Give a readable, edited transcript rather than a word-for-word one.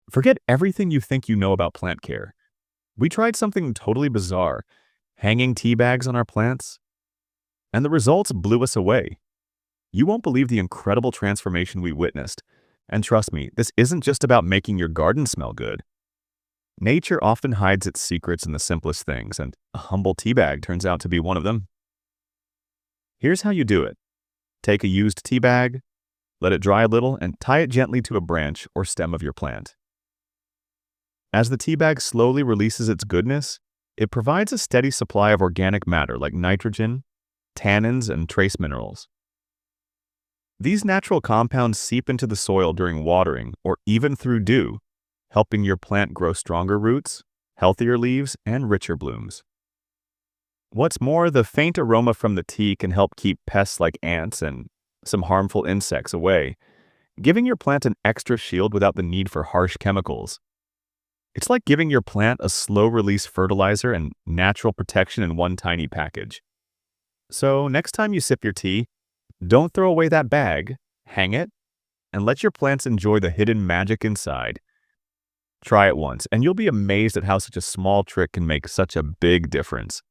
Forget everything you think you know about plant care. We tried something totally bizarre, hanging tea bags on our plants, and the results blew us away. You won't believe the incredible transformation we witnessed. And trust me, this isn't just about making your garden smell good. Nature often hides its secrets in the simplest things, and a humble tea bag turns out to be one of them. Here's how you do it. Take a used tea bag, let it dry a little, and tie it gently to a branch or stem of your plant. As the tea bag slowly releases its goodness, it provides a steady supply of organic matter like nitrogen, tannins, and trace minerals. These natural compounds seep into the soil during watering or even through dew, helping your plant grow stronger roots, healthier leaves, and richer blooms. What's more, the faint aroma from the tea can help keep pests like ants and some harmful insects away, giving your plant an extra shield without the need for harsh chemicals. It's like giving your plant a slow-release fertilizer and natural protection in one tiny package. So next time you sip your tea, don't throw away that bag, hang it, and let your plants enjoy the hidden magic inside. Try it once, and you'll be amazed at how such a small trick can make such a big difference.